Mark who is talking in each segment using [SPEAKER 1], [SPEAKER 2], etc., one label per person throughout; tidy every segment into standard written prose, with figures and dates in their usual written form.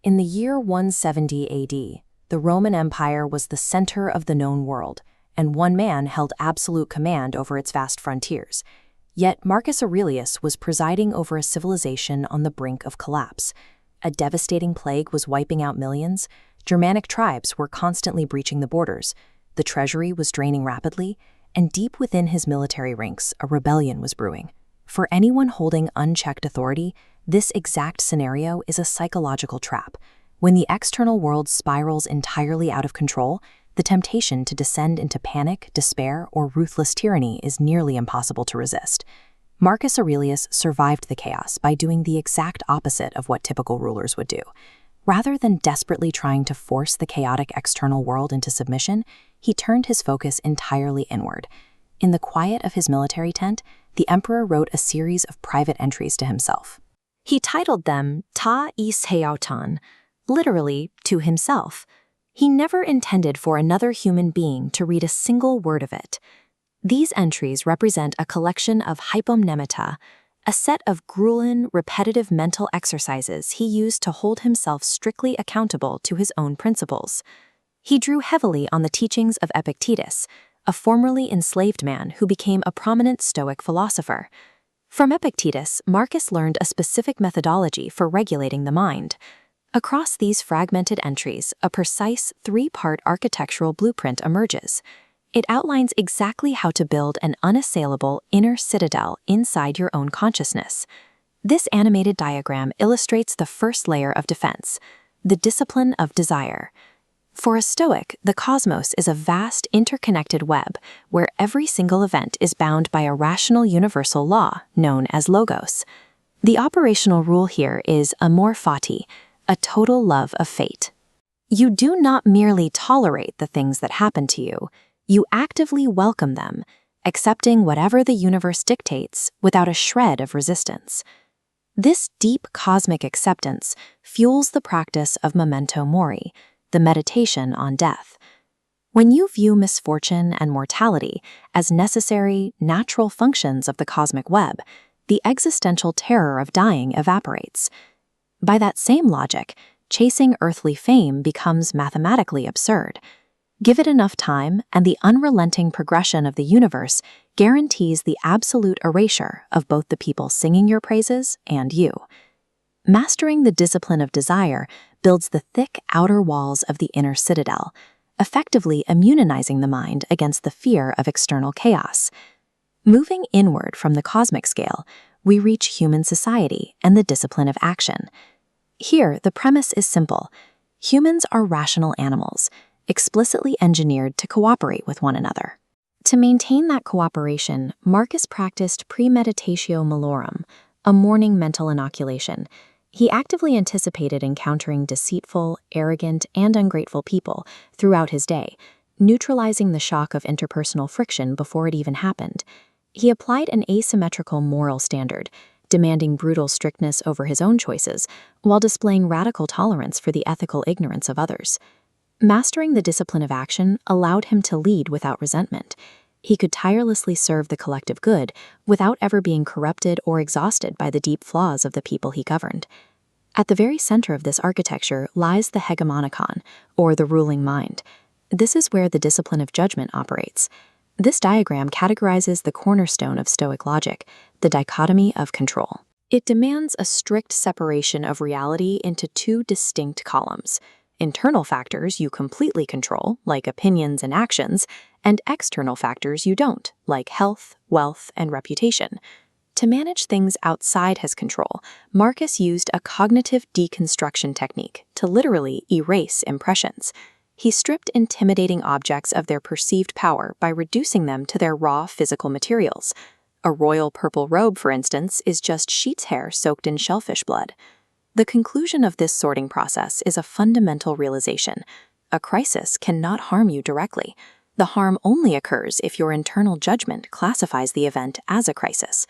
[SPEAKER 1] In the year 170 AD, the Roman Empire was the center of the known world, and one man held absolute command over its vast frontiers. Yet Marcus Aurelius was presiding over a civilization on the brink of collapse. A devastating plague was wiping out millions. Germanic tribes were constantly breaching the borders. The treasury was draining rapidly, and deep within his military ranks, a rebellion was brewing. For anyone holding unchecked authority, this exact scenario is a psychological trap. When the external world spirals entirely out of control, the temptation to descend into panic, despair, or ruthless tyranny is nearly impossible to resist. Marcus Aurelius survived the chaos by doing the exact opposite of what typical rulers would do. Rather than desperately trying to force the chaotic external world into submission, he turned his focus entirely inward. In the quiet of his military tent, the emperor wrote a series of private entries to himself. He titled them Ta is Heauton, literally, to himself. He never intended for another human being to read a single word of it. These entries represent a collection of hypomnemata, a set of grueling, repetitive mental exercises he used to hold himself strictly accountable to his own principles. He drew heavily on the teachings of Epictetus, a formerly enslaved man who became a prominent Stoic philosopher. From Epictetus, Marcus learned a specific methodology for regulating the mind. Across these fragmented entries, a precise three-part architectural blueprint emerges. It outlines exactly how to build an unassailable inner citadel inside your own consciousness. This animated diagram illustrates the first layer of defense, the discipline of desire. For a Stoic, the cosmos is a vast, interconnected web where every single event is bound by a rational universal law known as logos. The operational rule here is amor fati, a total love of fate. You do not merely tolerate the things that happen to you, you actively welcome them, accepting whatever the universe dictates without a shred of resistance. This deep cosmic acceptance fuels the practice of memento mori, the meditation on death. When you view misfortune and mortality as necessary, natural functions of the cosmic web, the existential terror of dying evaporates. By that same logic, chasing earthly fame becomes mathematically absurd. Give it enough time, and the unrelenting progression of the universe guarantees the absolute erasure of both the people singing your praises and you. Mastering the discipline of desire builds the thick outer walls of the inner citadel, effectively immunizing the mind against the fear of external chaos. Moving inward from the cosmic scale, we reach human society and the discipline of action. Here, the premise is simple. Humans are rational animals, explicitly engineered to cooperate with one another. To maintain that cooperation, Marcus practiced premeditatio malorum, a morning mental inoculation. He actively anticipated encountering deceitful, arrogant, and ungrateful people throughout his day, neutralizing the shock of interpersonal friction before it even happened. He applied an asymmetrical moral standard, demanding brutal strictness over his own choices, while displaying radical tolerance for the ethical ignorance of others. Mastering the discipline of action allowed him to lead without resentment. He could tirelessly serve the collective good without ever being corrupted or exhausted by the deep flaws of the people he governed. At the very center of this architecture lies the hegemonikon, or the ruling mind. This is where the discipline of judgment operates. This diagram categorizes the cornerstone of Stoic logic, the dichotomy of control. It demands a strict separation of reality into two distinct columns: internal factors you completely control, like opinions and actions, and external factors you don't, like health, wealth, and reputation. To manage things outside his control, Marcus used a cognitive deconstruction technique to literally erase impressions. He stripped intimidating objects of their perceived power by reducing them to their raw physical materials. A royal purple robe, for instance, is just sheep's hair soaked in shellfish blood. The conclusion of this sorting process is a fundamental realization. A crisis cannot harm you directly. The harm only occurs if your internal judgment classifies the event as a crisis.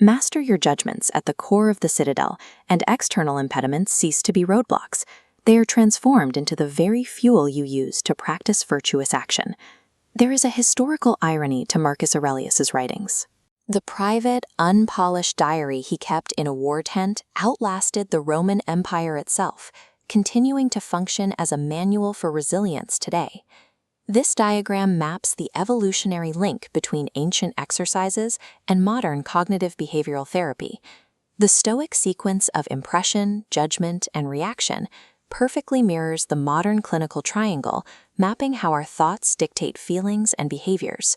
[SPEAKER 1] Master your judgments at the core of the citadel, and external impediments cease to be roadblocks. They are transformed into the very fuel you use to practice virtuous action. There is a historical irony to Marcus Aurelius's writings. The private, unpolished diary he kept in a war tent outlasted the Roman Empire itself, continuing to function as a manual for resilience today. This diagram maps the evolutionary link between ancient exercises and modern cognitive behavioral therapy. The Stoic sequence of impression, judgment, and reaction perfectly mirrors the modern clinical triangle, mapping how our thoughts dictate feelings and behaviors.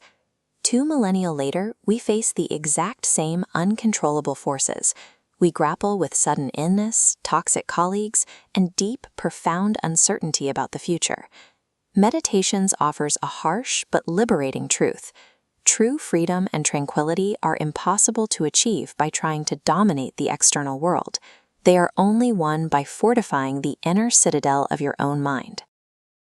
[SPEAKER 1] 2 millennia later, we face the exact same uncontrollable forces. We grapple with sudden illness, toxic colleagues, and deep, profound uncertainty about the future. Meditations offers a harsh but liberating truth. True freedom and tranquility are impossible to achieve by trying to dominate the external world. They are only won by fortifying the inner citadel of your own mind.